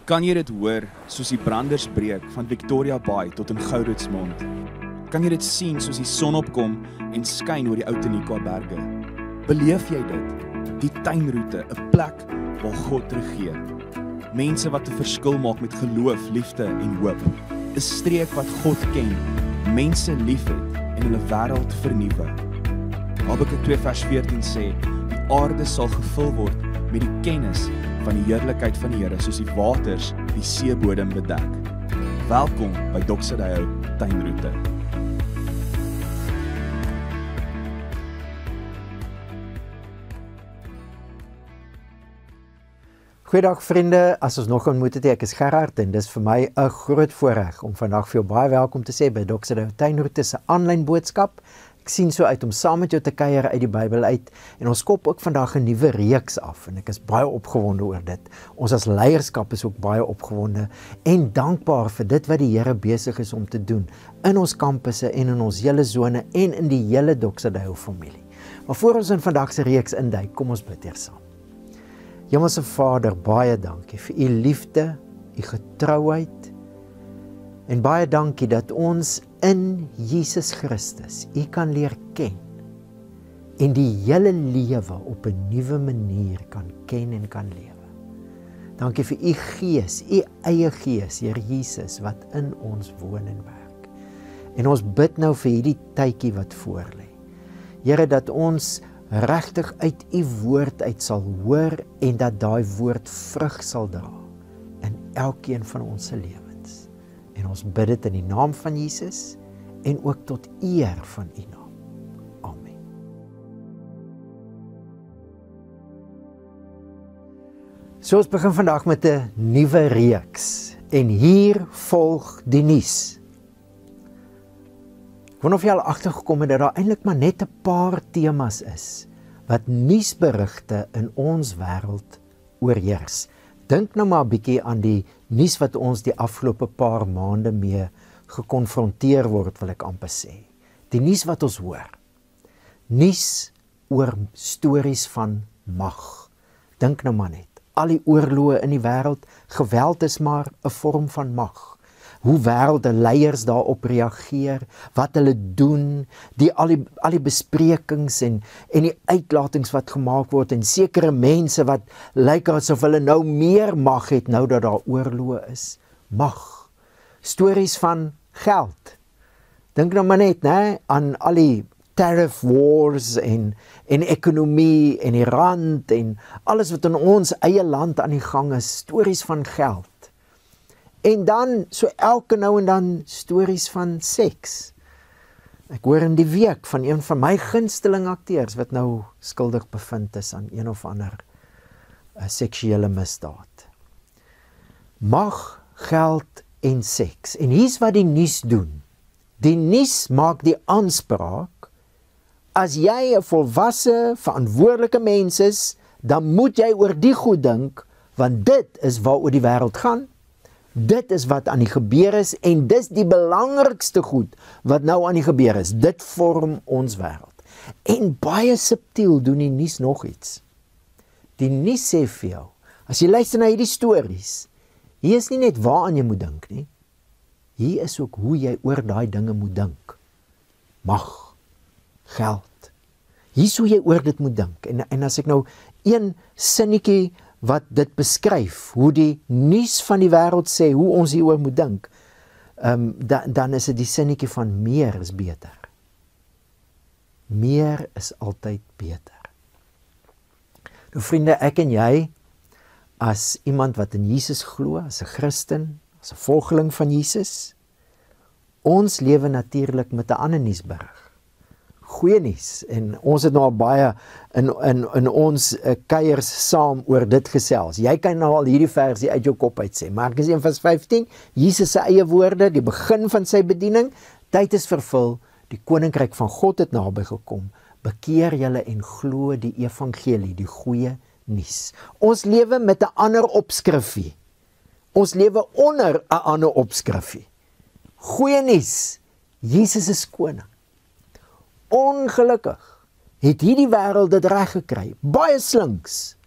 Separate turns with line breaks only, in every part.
Kan jy dit hoor soos die branders breek van Victoria Bay tot in Gouritsmond? Kan jy dit sien soos die son opkom en skyn oor die Ou Tenikwa berge? Beleef jy dit? Die tuinroete, 'n plek waar God regeer. Mense wat 'n verskil maak met geloof, liefde en hoop. 'n Streek wat God ken, mense liefhet en hulle wêreld vernuwe. Habakuk 2 vers 14 sê, die aarde sal gevul word met die kennis van die heerlikheid van die Here, soos die waters die seebodem bedek. Welkom by Doxadeo Tuinroete.
Goeiedag vriende, as ons nog ontmoet het, ek is Gerard en dis vir my 'n groot voorreg om vandag vir jou baie welkom te sê by Doxadeo Tuinroete se aanlyn boodskap. Ek sien so uit om saam met jou te kuier uit die Bybel uit en ons skop ook vandag 'n nuwe reeks af en ek is baie opgewonde oor dit. Ons as leierskap is ook baie opgewonde en dankbaar vir dit wat die Here besig is om te doen in ons kampusse en in ons hele sone en in die hele Doxadeo familie. Maar voor ons in vandag se reeks induik, kom ons bid eers saam. Hemelse Vader, baie dankie vir u liefde, u getrouheid en baie dankie dat ons in Jesus Christus u kan leer ken en die hele lewe op 'n nuwe manier kan ken en kan lewe. Dankie vir u Gees, u eie Gees, Here Jesus, wat in ons woon en werk. En ons bid nou vir hierdie tydjie wat voor lê. Here, dat ons regtig uit u woord uit sal hoor en dat daai woord vrug sal dra in elkeen van ons se lewens. En ons bid dit in die naam van Jesus en ook tot eer van u naam. Amen. So ons begin vandag met 'n nuwe reeks en hier volg die nuus. Ek wonder of jy al agtergekom het dat daar eintlik maar net 'n paar temas is wat nuusberigte in ons wêreld oorheers. Dink nou maar 'n bietjie aan die nuus wat ons die afgelope paar maande mee gekonfronteer word, wil ek amper sê. Die nuus wat ons hoor. Nuus oor stories van mag. Dink nou maar net. Al die oorloë in die wêreld, geweld is maar 'n vorm van mag. Hoe wêreldleiers daarop reageer, wat hulle doen, al die besprekings en die uitlatings wat gemaak word en sekere mense wat lyk asof hulle nou meer mag het nou dat daar oorloë is. Mag. Stories van geld. Dink nou maar net, né, aan al die tariff wars en ekonomie en die rand en alles wat in ons eie land aan die gang is, stories van geld. En dan, so elke nou en dan, stories van seks. Ek hoor in die week van een van my gunsteling akteurs wat nou skuldig bevind is aan een of ander seksuele misdaad. Mag, geld en seks. En hier's wat die nuus doen. Die nuus maak die aanspraak, as jy 'n volwasse, verantwoordelike mens is, dan moet jy oor die goed dink, want dit is waaroor die wêreld gaan. Dit is wat aan die gebeur is en dis die belangrikste goed wat nou aan die gebeur is. Dit vorm ons wêreld. En baie subtiel doen die nuus nog iets. Die nuus sê vir jou, as jy luister na hierdie stories, hier is nie net waaraan jy moet dink nie. Hier is ook hoe jy oor daai dinge moet dink. Mag, geld. Hier is hoe jy oor dit moet dink. En as ek nou een sinnetjie wat dit beskryf, hoe die nuus van die wêreld sê, hoe ons hieroor moet dink, dan is dit die sinnetjie van meer is beter. Meer is altyd beter. Nou vriende, ek en jy, as iemand wat in Jesus glo, as 'n Christen, as 'n volgeling van Jesus, ons lewe natuurlik met 'n ander nuusberig. Goeie nuus, en ons het nou al baie in ons kuiers saam oor dit gesels. Jy kan nou al hierdie versie uit jou kop uit sê. Markus 1 vers 15, Jesus se eie woorde, die begin van sy bediening, tyd is vervul, die koninkryk van God het naby gekom, bekeer julle en glo die evangelie, die goeie nuus. Ons lewe met 'n ander opskrifie. Ons lewe onder 'n ander opskrifie. Goeie nuus, Jesus is koning. Ongelukkig het hierdie wêreld dit reg gekry. Baie slinks.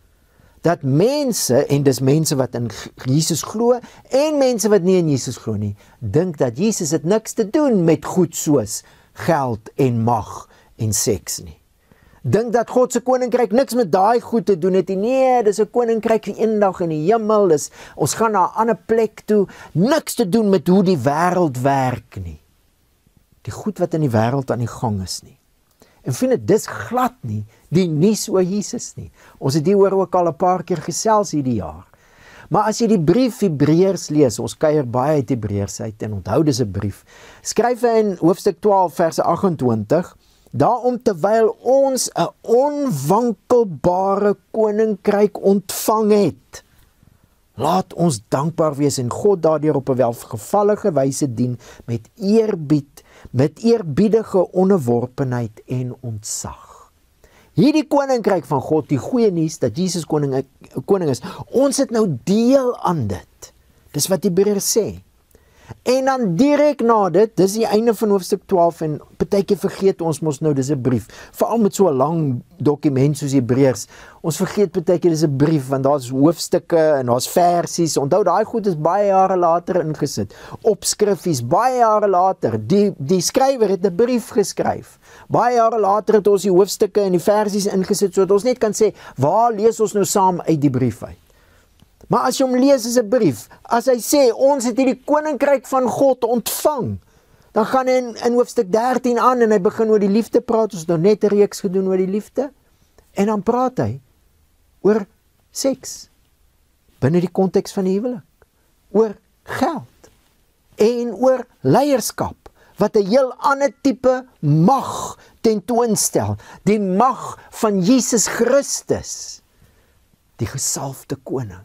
dat mense, en dis mense wat in Jesus glo, en mense wat nie in Jesus glo nie, dink dat Jesus het niks te doen met goed soos geld en mag en seks nie. Dink dat God se koninkryk niks met daai goed te doen het nie. Nee, dis 'n koninkryk vir eendag in die hemel. Ons gaan na 'n ander plek toe. Niks te doen met hoe die wêreld werk nie. Die goed wat in die wêreld aan die gang is nie. En vind dis glad nie die nuus oor Jesus nie. Ons het hieroor ook al 'n paar keer gesels hierdie jaar. Maar as jy die brief Hebreërs lees, ons kuier baie uit Hebreërs uit en onthou dis 'n brief. Skryf hy in hoofstuk 12 vers 28: Daarom terwyl ons 'n onwankelbare koninkryk ontvang het, laat ons dankbaar wees en God daardeur op 'n welgevallige wyse dien met eerbiedige onderworpenheid en ontzag. Hierdie koninkryk van God, die goeie nuus dat Jesus koning is, ons het nou deel aan dit. Dis wat Hebreërs sê. En dan direk na dit, dis die einde van hoofstuk 12 en partykeer vergeet ons mos nou dis 'n brief, veral met so 'n lang dokument soos Hebreërs. Ons vergeet partykeer dis 'n brief want daar's hoofstukke en daar's versies. Onthou daai goed is baie jare later ingesit. Opskriffies baie jare later. Die skrywer het 'n brief geskryf. Baie jare later het ons die hoofstukke en die versies ingesit sodat ons net kan sê, waar lees ons nou saam uit die brief uit? Maar as jy hom lees as 'n brief, as hy sê, ons het hierdie koninkryk van God ontvang, dan gaan hy in hoofstuk 13 aan en hy begin oor die liefde praat, ons het nou net 'n reeks gedoen oor die liefde, en dan praat hy oor seks, binne die konteks van die huwelik, oor geld, en oor leierskap, wat 'n heel ander tipe mag tentoonstel, die mag van Jesus Christus, die gesalfde koning.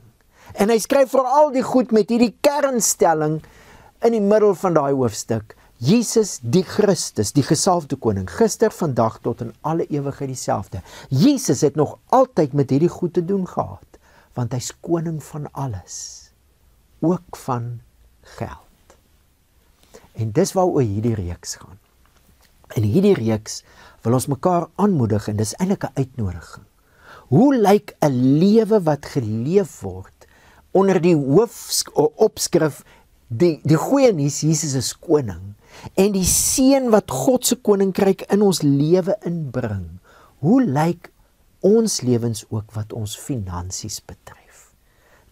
En hy skryf veral die goed met hierdie kernstelling in die middel van daai hoofstuk. Jesus die Christus, die gesalfde koning, gister, vandag tot in alle ewigheid dieselfde. Jesus het nog altyd met hierdie goed te doen gehad, want hy's koning van alles, ook van geld. En dis waaroor hierdie reeks gaan. In hierdie reeks wil ons mekaar aanmoedig en dis eintlik 'n uitnodiging. Hoe lyk 'n lewe wat geleef word onder die opskrif die goeie nuus, Jesus is koning, en die seën wat God se koninkryk in ons lewe inbring? Hoe lyk ons lewens ook wat ons finansies betref?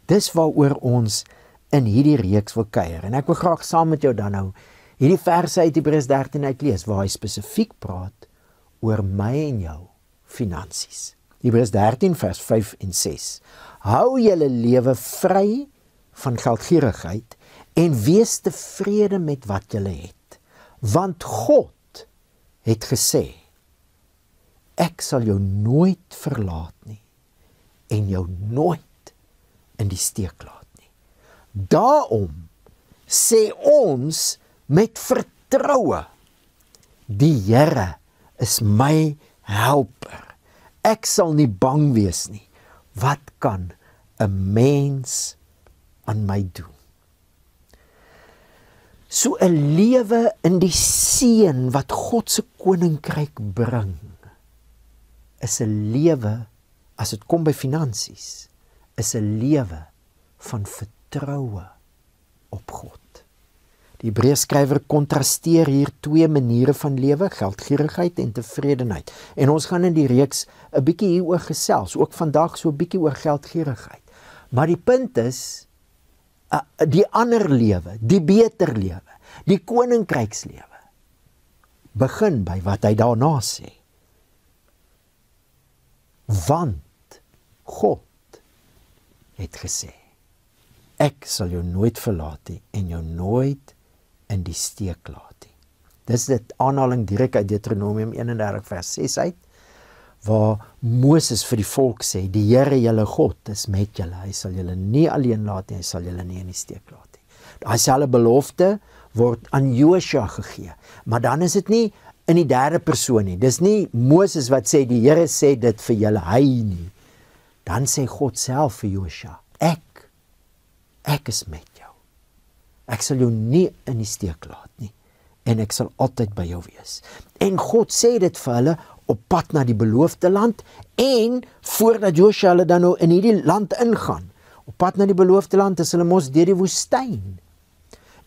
Dis waaroor ons in hierdie reeks wil kuier. En ek wil graag saam met jou dan nou hierdie verse uit Hebreërs 13 uitlees waar hy spesifiek praat oor my en jou finansies. Hebreërs 13 vers 5 en 6. Hou julle lewe vry van geldgierigheid en wees tevrede met wat julle het. Want God het gesê, ek sal jou nooit verlaat nie en jou nooit in die steek laat nie. Daarom sê ons met vertroue, die Here is my helper. Ek sal nie bang wees nie. Wat kan 'n mens aan my doen? So 'n lewe in die seën wat God se koninkryk bring, is 'n lewe, as dit kom by finansies, is 'n lewe van vertroue op God. Die Hebreërskrywer kontrasteer hier twee maniere van lewe, geldgierigheid en tevredenheid. En ons gaan in die reeks 'n bietjie hieroor gesels, ook vandag so 'n bietjie oor geldgierigheid. Maar die punt is, die ander lewe, die beter lewe, die koninkrykslewe, begin by wat hy daarna sê. Want God het gesê, ek sal jou nooit verlaat nie en jou nooit in die steek laat nie. Dis dit aanhaling direk uit Deuteronomium 31 vers 6 uit, waar Moses vir die volk sê, die Here julle God is met julle, hy sal julle nie alleen laat nie, hy sal julle nie in die steek laat nie. Daai selfe belofte word aan Josua gegee, maar dan is dit nie in die derde persoon nie, dis nie Moses wat sê, die Here sê dit vir julle, hy nie. Dan sê God self vir Josua, ek is met jou. Ek sal jou nie in die steek laat nie, en ek sal altyd by jou wees. En God sê dit vir hulle op pad na die beloofde land en voordat Josua hulle dan nou in hierdie land ingaan. Op pad na die beloofde land is hulle mos deur die woestyn.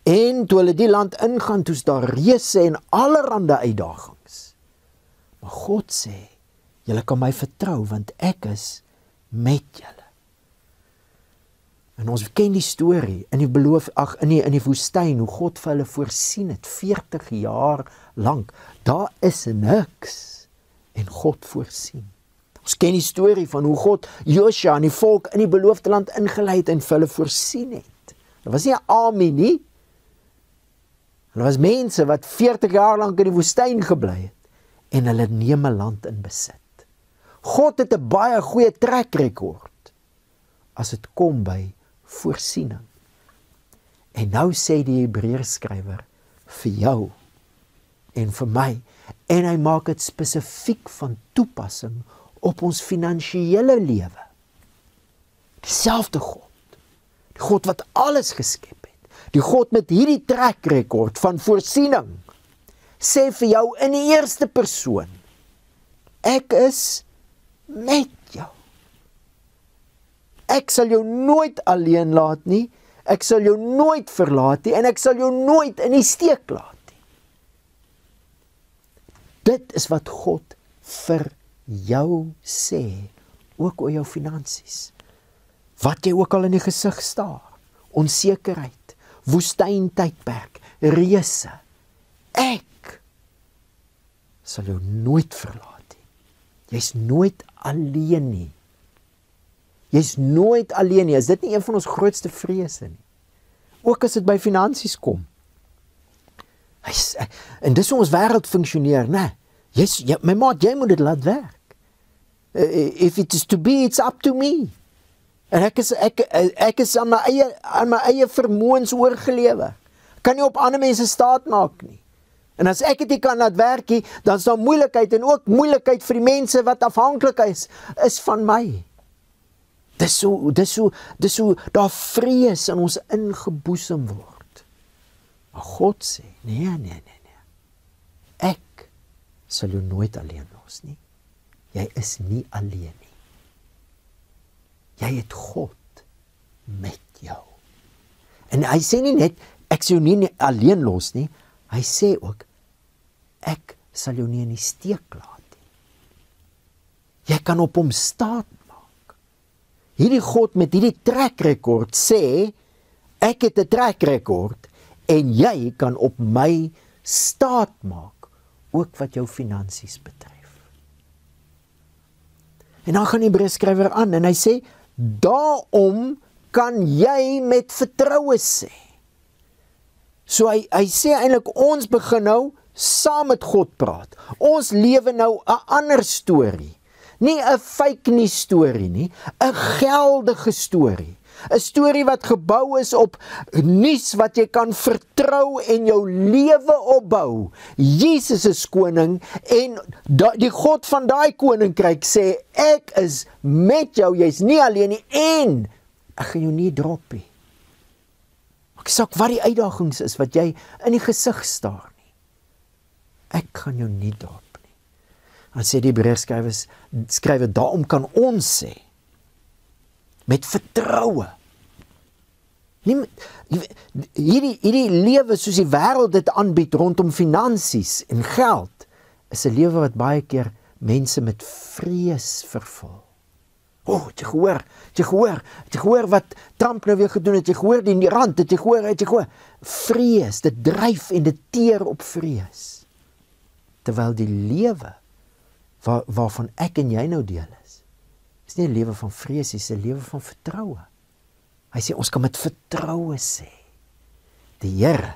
En toe hulle die land ingaan, toe is daar reëse en allerhande uitdagings. Maar God sê, julle kan my vertrou want ek is met julle. En ons ken die storie in die woestyn hoe God vir hulle voorsien het 40 jaar lank. Daar is niks en God voorsien. Ons ken die storie van hoe God Josua en die volk in die beloofde land ingelei het en vir hulle voorsien het. Dit was nie 'n army nie. Hulle was mense wat 40 jaar lank in die woestyn gebly het en hulle neem 'n land in besit. God het 'n baie goeie track record as dit kom by voorsiening. En nou sê die Hebreërskrywer vir jou en vir my, en hy maak dit spesifiek van toepassing op ons finansiële lewe. Dieselfde God, die God wat alles geskep het, die God met hierdie track record van voorsiening, sê vir jou in die eerste persoon, ek is met jou. Ek sal jou nooit alleen laat nie, ek sal jou nooit verlaat nie, en ek sal jou nooit in die steek laat nie. Dit is wat God vir jou sê, ook oor jou finansies. Wat jy ook al in die gesig staar, onsekerheid, woestyntydperk, reëse. Ek sal jou nooit verlaat nie. Jy's nooit alleen nie. Jy's nooit alleen nie. Is dit nie een van ons grootste vrese nie? Ook as dit by finansies kom. En dis hoe ons wêreld funksioneer, né? My maat, jy moet dit laat werk. If it is to be, it's up to me. En ek is aan my eie vermoëns oorgelewer. Kan nie op ander mense staat maak nie. En as ek dit nie kan laat werk nie, dan is daar moeilikheid en ook moeilikheid vir die mense wat afhanklik is van my. Dis so daar vrees in ons ingeboesem word. Maar God sê, nee. Ek sal jou nooit alleen los nie. Jy is nie alleen nie. Jy het God met jou. En hy sê nie net, ek sal jou nie alleen los nie, hy sê ook, ek sal jou nie in die steek laat nie. Jy kan op hom staat maak. Hierdie God met hierdie track record sê, ek het 'n track record, en jy kan op my staat maak, ook wat jou finansies betref. En dan gaan die Hebreërskrywer aan, en hy sê, daarom kan jy met vertroue sê. So hy sê eintlik, ons begin nou saam met God praat. Ons lewe nou 'n ander storie. Nie 'n fake nuus storie nie, 'n geldige storie. 'n Storie wat gebou is op nuus wat jy kan vertrou en jou lewe opbou. Jesus is koning en die God van daai koninkryk sê, ek is met jou, jy's nie alleen nie en ek gaan jou nie drop nie. Ek sê ook wat die uitdagings is wat jy in die gesig staar nie. Ek gaan jou nie drop nie. Dan sê die Hebreërskrywer, daarom kan ons sê, met vertroue. Hierdie lewe soos die wêreld dit aanbied rondom finansies en geld, is 'n lewe wat baie keer mense met vrees vervul. Het jy gehoor wat Trump nou weer gedoen het, jy gehoor die rand, het jy gehoor. Vrees, dit dryf en dit teer op vrees. Terwyl die lewe waarvan ek en jy nou deel is nie 'n lewe van vrees, is 'n lewe van vertroue. Hy sê, ons kan met vertroue sê, die Here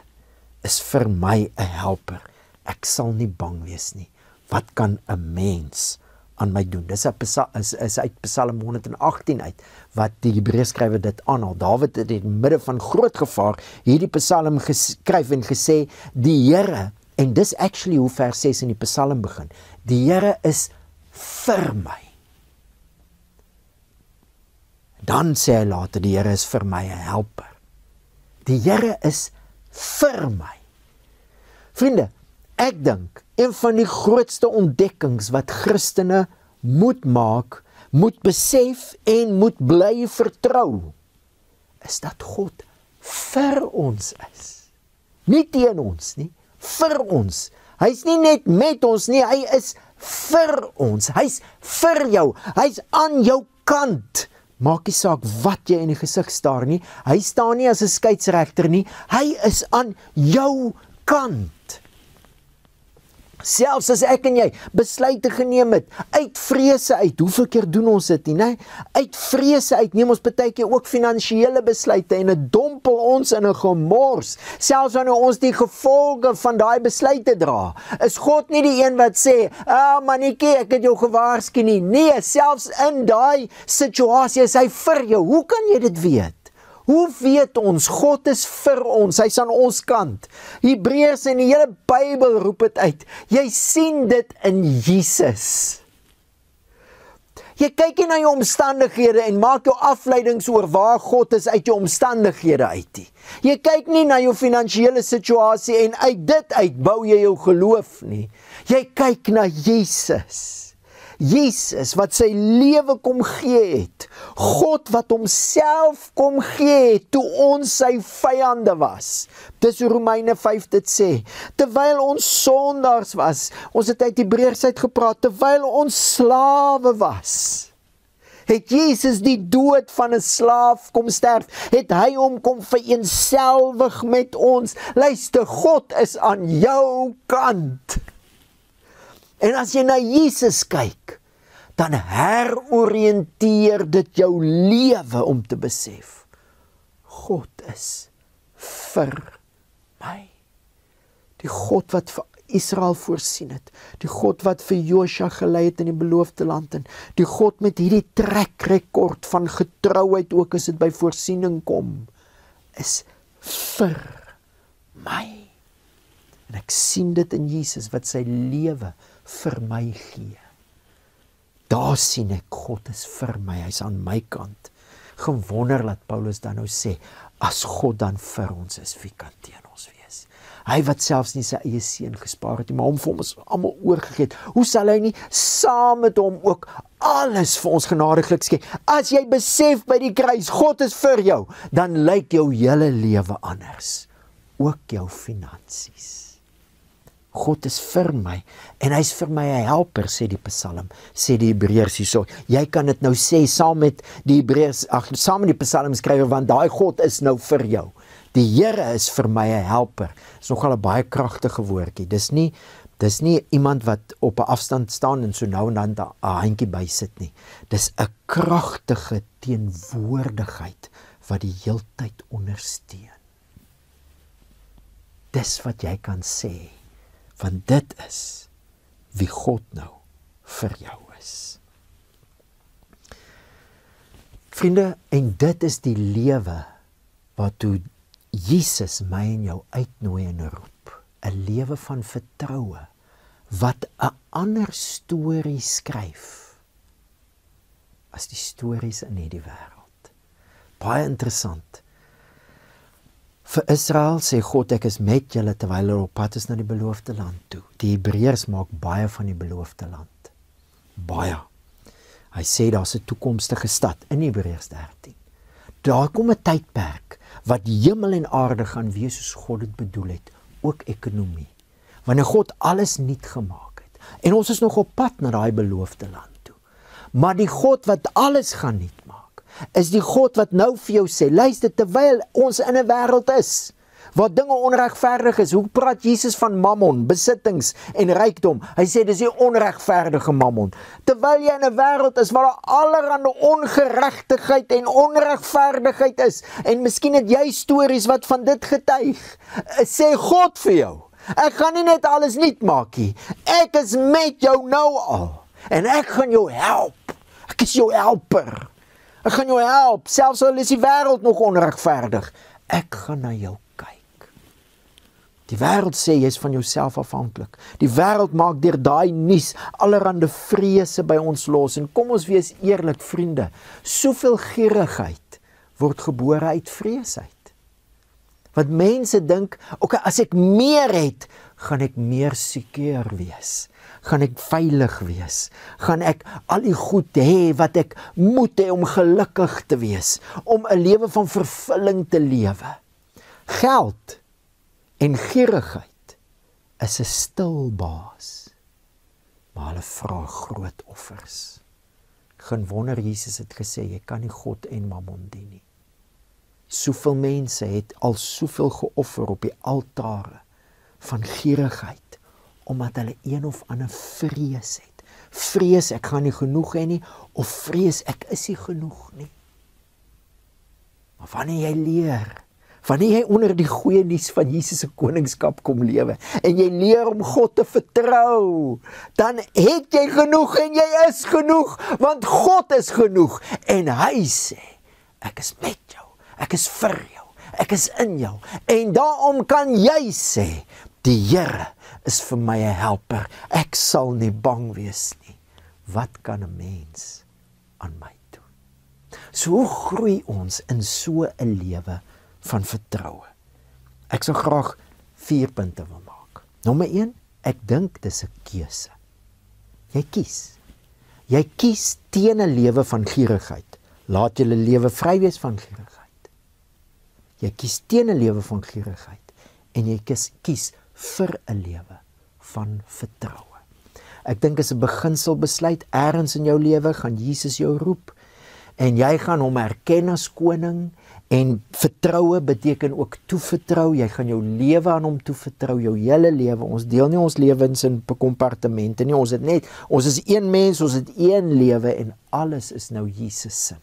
is vir my 'n helper. Ek sal nie bang wees nie. Wat kan 'n mens aan my doen? Dis uit Psalm 118 uit, wat die Hebreërskrywer dit aanhaal. Dawid het in die midde van groot gevaar hierdie Psalm geskryf en gesê, die Here, en dis actually hoe vers 6 in die Psalm begin, die Here is vir my. Dan sê hy later, die Here is vir my 'n helper. Die Here is vir my. Vriende, Ek dink, een van die grootste ontdekkings wat Christene moet maak, moet besef en moet bly vertrou, is dat God vir ons is. Nie teen ons nie, vir ons. Hy's nie net met ons nie, hy is vir ons. Hy's vir jou, hy's aan jou kant. Maak nie saak wat jy in die gesig staar nie, hy staan nie as 'n skeieregter nie, hy is aan jou kant. Selfs as ek en jy besluite geneem het, uit vrese uit, hoeveel keer doen ons dit nie, nee? Uit vrese uit neem ons baie keer ook finansiële besluite en dit dompel ons in 'n gemors, selfs wanneer ons die gevolge van daai besluite dra. Is God nie die een wat sê, mannetjie, ek het jou gewaarsku nie. Nee, selfs in daai situasie is hy vir jou. Hoe kan jy dit weet? Hoe weet ons, God is vir ons, hy's aan ons kant. Hebreërs en die hele Bybel roep dit uit. Jy sien dit in Jesus. Jy kyk nie na jou omstandighede en maak jou afleidings oor waar God is uit jou omstandighede uit nie. Jy kyk nie na jou finansiële situasie en uit dit uit bou jy jou geloof nie. Jy kyk na Jesus. Jesus wat sy lewe kom gee het, God wat homself kom gee het, toe ons sy vyande was. Dis Romeine 5 dit sê, terwyl ons sondaars was, ons het uit Hebreërs uit gepraat, terwyl ons slawe was, het Jesus die dood van 'n slaaf kom sterf, het hy hom kom vereenselwig met ons. Luister, God is aan jou kant. En as jy na Jesus kyk, dan heroriënteer dit jou lewe om te besef, God is vir my. Die God wat vir Israel voorsien het, die God wat vir Josua gelei het in die beloofde land, en die God met hierdie trekrekord van getrouheid, ook as dit by voorsiening kom, is vir my. En ek sien dit in Jesus wat sy lewe vir my gee. Daar sien ek, God is vir my, hy's aan my kant. Gewonder dat Paulus dan nou sê, as God dan vir ons is, wie kan teen ons wees? Hy wat selfs nie sy eie seun gespaar het, maar hom vir ons almal oorgegee het, hoe sal hy nie saam met hom ook alles vir ons genadiglik skenk? As jy besef by die kruis, God is vir jou, dan lyk jou hele lewe anders, ook jou finansies. God is vir my, en hy's vir my 'n helper, sê die Psalm, sê die Hebreërs hierso. Jy kan dit nou sê saam met die Hebreërs, saam met die psalmskrywer, want daai God is nou vir jou. Die Here is vir my 'n helper. Dis nogal 'n baie kragtige woordjie. Dis nie iemand wat op 'n afstand staan en so nou en dan 'n handjie bysit nie. Dis 'n kragtige teenwoordigheid wat die heeltyd ondersteun. Dis wat jy kan sê, want dit is wie God nou vir jou is. Vriende, en dit is die lewe waartoe Jesus my en jou uitnooi en roep. 'n Lewe van vertroue, wat 'n ander storie skryf as die stories in hierdie wêreld. Baie interessant. Vir Israel sê God, ek is met julle terwyl hulle op pad is na die beloofde land toe. Die Hebreërs maak baie van die beloofde land. Baie. Hy sê daar's 'n toekomstige stad in Hebreërs 13. Daar kom 'n tydperk wat hemel en aarde gaan wees soos God dit bedoel het, ook ekonomie. Wanneer God alles nuut gemaak het. En ons is nog op pad na daai beloofde land toe. Maar die God wat alles gaan nuut maak, is die God wat nou vir jou sê, luister, terwyl ons in 'n wêreld is, waar dinge onregverdig is, hoe praat Jesus van mammon, besittings en rykdom? Hy sê, dis die onregverdige mammon. Terwyl jy in 'n wêreld is, waar daar allerhande ongeregtigheid en onregverdigheid is, en miskien het jy stories wat van dit getuig, sê God vir jou, ek gaan nie net alles nuut maak nie, ek is met jou nou al, en ek gaan jou help, ek is jou helper. Ek gaan jou help, selfs al is die wêreld nog onregverdig. Ek gaan na jou kyk. Die wêreld sê jy is van jouself afhanklik. Die wêreld maak deur daai nuus allerhande vrese by ons los. En kom ons wees eerlik, vriende, soveel gierigheid word gebore uit vrees uit. Want mense dink, okay, as ek meer het, gaan ek meer seker wees. Gaan ek veilig wees? Gaan ek al die goed hê wat ek moet hê om gelukkig te wees? Om 'n lewe van vervulling te lewe? Geld en gierigheid is 'n stil baas, maar hulle vra groot offers. Geen wonder Jesus het gesê, jy kan nie God en Mammon dien nie. Soveel mense het al soveel geoffer op die altare van gierigheid, omdat hulle een of ander vrees het. Vrees ek gaan nie genoeg hê nie, of vrees ek is nie genoeg nie. Maar wanneer jy leer, wanneer jy onder die goeie nuus van Jesus se koningskap kom lewe, en jy leer om God te vertrou, dan het jy genoeg en jy is genoeg, want God is genoeg, en hy sê, ek is met jou, ek is vir jou, ek is in jou, en daarom kan jy sê, die Here is vir my 'n helper, ek sal nie bang wees nie. Wat kan 'n mens aan my doen? So hoe groei ons in so 'n lewe van vertroue? Ek sou graag 4 punte wil maak. Nommer 1, ek dink dis 'n keuse. Jy kies. Jy kies teen 'n lewe van gierigheid. Laat julle lewe vry wees van gierigheid. Jy kies teen 'n lewe van gierigheid en jy kies vir 'n lewe van vertroue. Ek dink is 'n beginselbesluit, ergens in jou lewe gaan Jesus jou roep en jy gaan hom erken as koning, en vertroue beteken ook toevertrou. Jy gaan jou lewe aan hom toevertrou, jou hele lewe. Ons deel nie ons lewens in kompartemente nie, ons is een mens, ons het een lewe en alles is nou Jesus sin.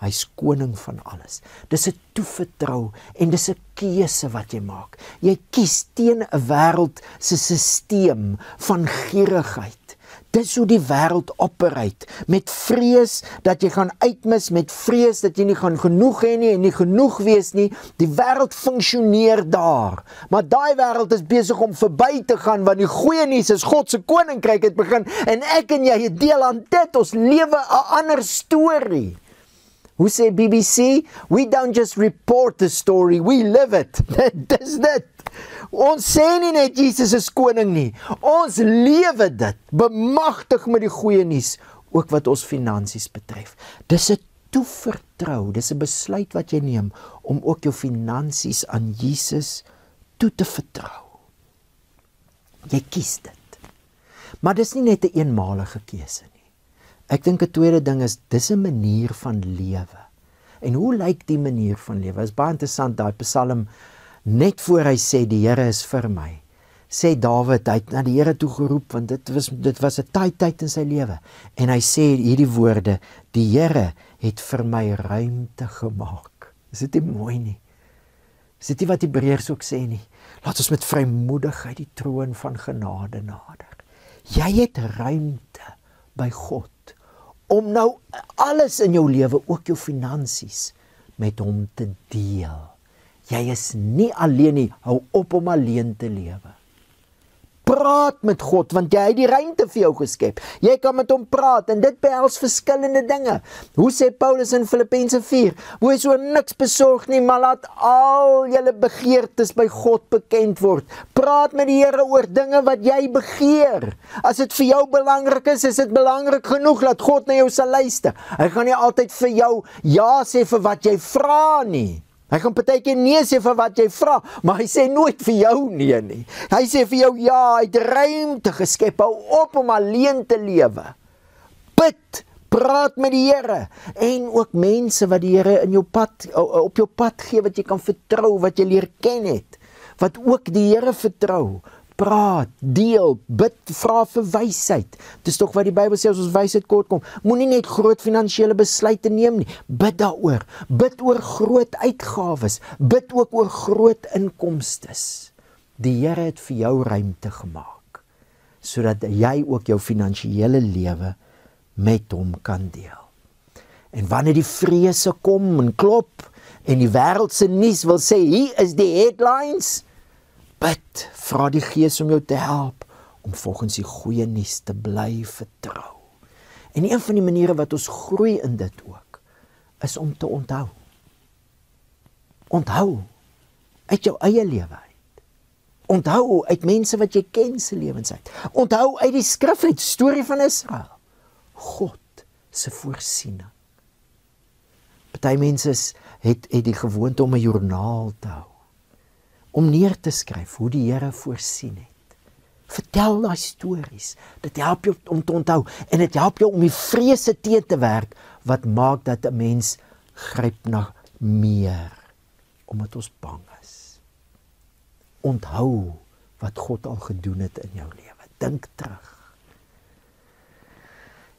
Hy's koning van alles. Dis 'n toevertrou en dis 'n keuse wat jy maak. Jy kies teen 'n wêreld se stelsel van gierigheid. Dis hoe die wêreld operate, met vrees dat jy gaan uitmis, met vrees dat jy nie gaan genoeg hê nie en nie genoeg wees nie. Die wêreld funksioneer daar, maar daai wêreld is besig om verby te gaan, want die goeie nuus is God se koninkryk het begin, en ek en jy het deel aan dit, ons lewe 'n ander storie. Hoe sê BBC? We don't just report the story, we live it. Dis dit. Ons sê nie net Jesus is koning nie, ons lewe dit, bemagtig met die goeie nuus, ook wat ons finansies betref. Dis 'n toevertrou, dis 'n besluit wat jy neem, om ook jou finansies aan Jesus toe te vertrou. Jy kies dit. Maar dis nie net 'n eenmalige keuse nie. Ek dink 'n tweede ding is, dis 'n manier van lewe. En hoe lyk die manier van lewe? Is baie interessant, daai Psalm, net voor hy sê, die Here is vir my, sê Dawid, hy het na die Here toe geroep, want dit was 'n taai tyd in sy lewe, en hy sê hierdie woorde, die Here het vir my ruimte gemaak. Is dit nie mooi nie? Is dit nie wat Hebreërs ook sê nie? Laat ons met vrymoedigheid die troon van genade nader. Jy het ruimte by God, om nou alles in jou lewe, ook jou finansies, met hom te deel. Jy is nie alleen nie, hou op om alleen te lewe. Praat met God, want jy het die ruimte vir jou geskep. Jy kan met hom praat, en dit behels verskillende dinge. Hoe sê Paulus in Filippense 4? Wees oor niks besorg nie, maar laat al julle begeertes by God bekend word. Praat met die Here oor dinge wat jy begeer. As dit vir jou belangrik is dit belangrik genoeg dat God na jou sal luister. Hy gaan nie altyd vir jou ja sê vir wat jy vra nie. Hy gaan partykeer nee sê vir wat jy vra, maar hy sê nooit vir jou nee nie. Hy sê vir jou ja, hy het ruimte geskep, hou op om alleen te lewe. Bid, praat met die Here, en ook mense wat die Here in jou pad, op jou pad gee, wat jy kan vertrou, wat jy leer ken het, wat ook die Here vertrou. Praat, deel, bid, vra vir wysheid. Dis tog wat die Bybel sê, as ons wysheid kort kom. Moenie net groot finansiële besluite neem nie. Bid daaroor. Bid oor groot uitgawes. Bid ook oor groot inkomstes. Die Here het vir jou ruimte gemaak, sodat jy ook jou finansiële lewe met hom kan deel. En wanneer die vrese kom en klop, en die wêreldse nuus wil sê, hier is die headlines, bid, vra die Gees om jou te help, om volgens die goeie nuus te bly vertrou. En een van die maniere wat ons groei in dit ook, is om te onthou. Onthou, uit jou eie lewe uit. Onthou uit mense wat jy ken se lewens uit. Onthou uit die skrif uit, storie van Israel. God se voorsiening. Party mense het die gewoonte om 'n joernaal te hou, om neer te skryf hoe die Here voorsien het. Vertel daai stories, dit help jou om te onthou, en dit help jou om die vrese teen te werk, wat maak dat 'n mens gryp na meer, omdat ons bang is. Onthou wat God al gedoen het in jou lewe, dink terug.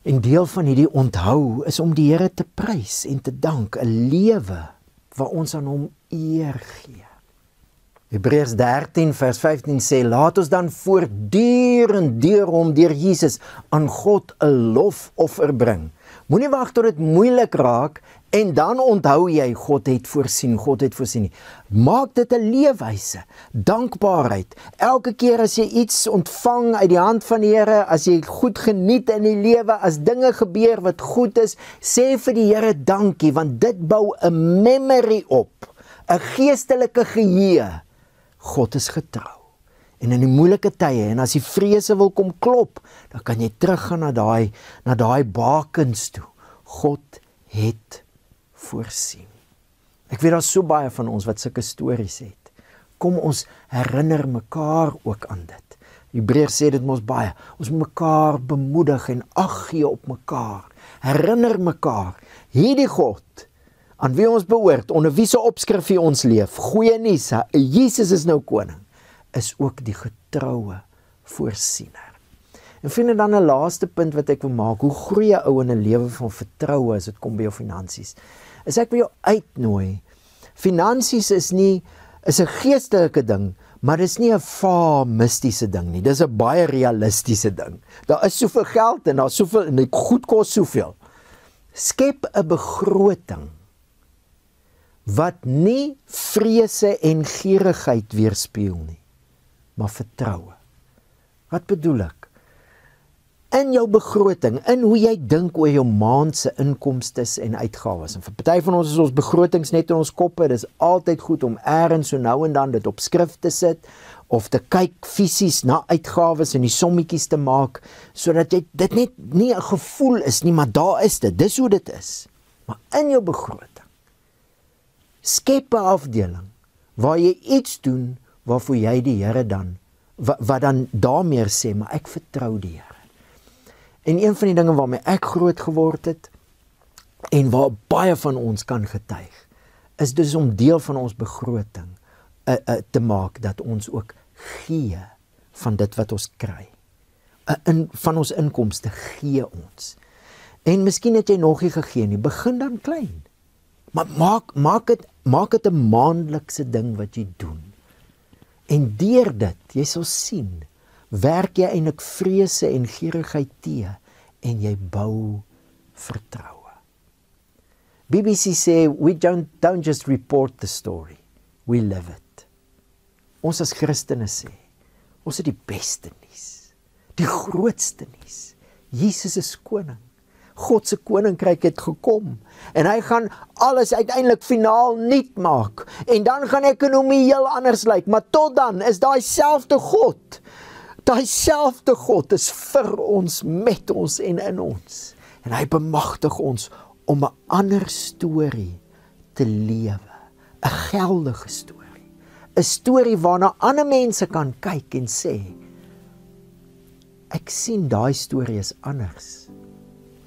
En deel van hierdie onthou is om die Here te prys en te dank, 'n lewe waar ons aan hom eer gee. Hebreërs 13 vers 15 sê, laat ons dan voortdurend deur hom, deur Jesus, aan God 'n lofoffer bring. Moenie wag tot dit moeilik raak en dan onthou jy God het voorsien nie. Maak dit 'n leefwyse, dankbaarheid. Elke keer as jy iets ontvang uit die hand van die Here, as jy goed geniet in die lewe, as dinge gebeur wat goed is, sê vir die Here dankie, want dit bou 'n memory op, 'n geestelike geheue. God is getrou. En in die moeilike tye, en as die vrese wil kom klop, dan kan jy teruggaan na daai bakens toe. God het voorsien. Ek weet daar so baie van ons wat sulke stories het. Kom ons herinner mekaar ook aan dit. Hebreërs sê dit mos baie. Ons moet mekaar bemoedig en ag gee op mekaar. Herinner mekaar, hierdie God aan wie ons behoort, onder wie se opskrif ons leef, goeie nuus, Jesus is nou koning, is ook die getroue voorsiener. En vriende, dan 'n laaste punt wat ek wil maak, hoe groei 'n ou in 'n lewe van vertroue as dit kom by jou finansies? Is ek wil jou uitnooi, finansies is 'n geestelike ding, maar dit is nie 'n mistiese ding nie, dis 'n baie realistiese ding. Daar is soveel geld en daar soveel, en dit goed kos soveel. Skep 'n begroting wat nie vrese en gierigheid weerspieël nie, maar vertroue. Wat bedoel ek? In jou begroting, in hoe jy dink oor jou maand se inkomstes en uitgawes. En vir party van ons is ons begrotings net in ons koppe, dis altyd goed om eers so nou en dan dit op skrif te sit, of te kyk fisies na uitgawes en die sommetjies te maak, sodat jy dit net nie 'n gevoel is nie, maar daar is dit, dis hoe dit is. Maar in jou begroting, skep 'n afdeling, waar jy iets doen, waarvoor jy die Here dan, wat dan daarmee sê, maar ek vertrou die Here. En een van die dinge waarmee ek groot geword het, en waar baie van ons kan getuig, is dus om deel van ons begroting te maak, dat ons ook gee van dit wat ons kry. Van ons inkomste gee ons. En miskien het jy nog nie gegee nie, begin dan klein. Maar maak dit 'n maandelikse ding wat jy doen. En deur dit, jy sal sien, werk jy eintlik vrese en gierigheid teë, en jy bou vertroue. BBC sê, we don't just report the story, we live it. Ons as Christene sê, ons het die beste nuus, die grootste nuus. Jesus is koning. God se koninkryk het gekom, en hy gaan alles uiteindelik finaal nuut maak, en dan gaan ekonomie heel anders lyk, maar tot dan is daai selfde God is vir ons, met ons en in ons, en hy bemagtig ons om 'n ander storie te lewe, 'n geldige storie, 'n storie waarna ander mense kan kyk en sê, ek sien daai storie is anders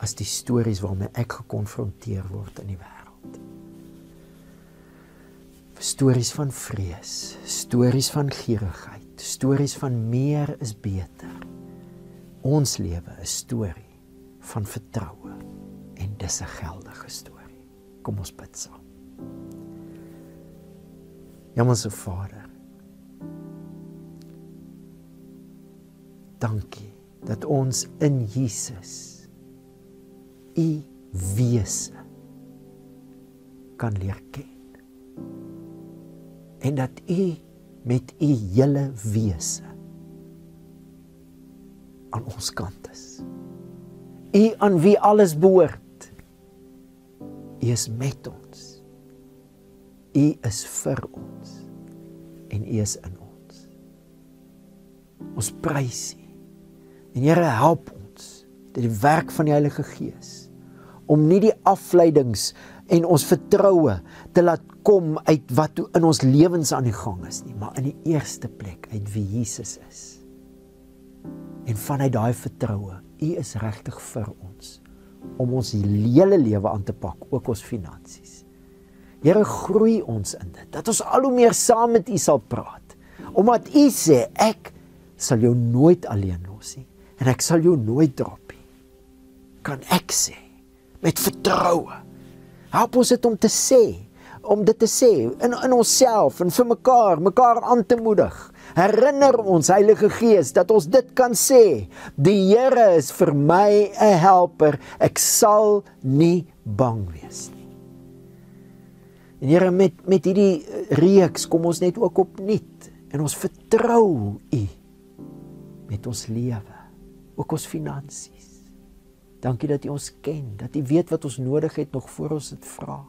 as die stories waarmee ek gekonfronteer word in die wêreld. Stories van vrees, stories van gierigheid, stories van meer is beter. Ons lewe is storie van vertroue, en dis 'n geldige storie. Kom ons bid saam. Hemelse Vader, dankie dat ons in Jesus U wese kan leer ken, en dat U met U hele wese aan ons kant is. U aan wie alles behoort. U is met ons. U is vir ons. en U is in ons. Ons prys U. En Here, help ons deur die werk van die Heilige Gees om nie die afleidings en ons vertroue te laat kom uit wat in ons lewens aan die gang is nie, maar in die eerste plek uit wie Jesus is. En vanuit daai vertroue, U is regtig vir ons om ons hele lewe aan te pak, ook ons finansies. Here, groei ons in dit, dat ons al hoe meer saam met U sal praat, omdat U sê, ek sal jou nooit alleen los nie, en ek sal jou nooit drop nie. Kan ek sê, met vertroue, help ons dit om dit te sê, in onsself, en vir mekaar aan te moedig. Herinner ons, Heilige Gees, dat ons dit kan sê, die Here is vir my 'n helper, ek sal nie bang wees nie. En Here, met hierdie reeks kom ons net ook opnuut, en ons vertrou U, met ons lewe, ook ons finansies. Dankie dat U ons ken, dat U weet wat ons nodig het nog voor ons dit vra.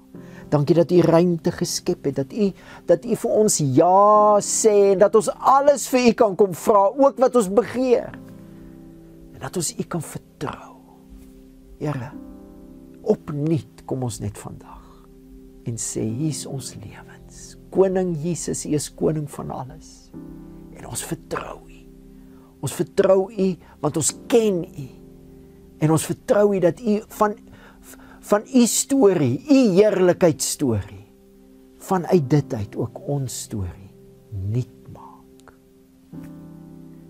Dankie dat U ruimte geskep het, dat U vir ons ja sê, en dat ons alles vir U kan kom vra, ook wat ons begeer. En dat ons U kan vertrou. Here, opnuut kom ons net vandag, en sê, hier is ons lewens. Koning Jesus, U is koning van alles. En ons vertrou U. Ons vertrou U, want ons ken U. En ons vertrou U dat U van U storie, U heerlikheidsstorie, vanuit dit uit ook ons storie nuut maak.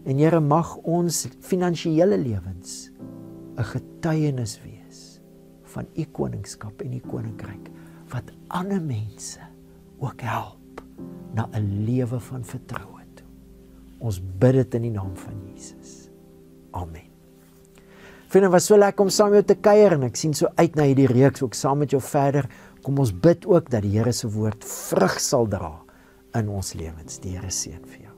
En Here, mag ons finansiële lewens 'n getuienis wees van U koningskap en U koninkryk, wat ander mense ook help na 'n lewe van vertroue toe. Ons bid dit in die naam van Jesus. Amen. Vriende, was so lekker om saam met jou te kuier, en ek sien so uit na hierdie reeks, ook saam met jou verder. Kom ons bid ook dat die Here se woord vrug sal dra in ons lewens. Die Here seën vir jou.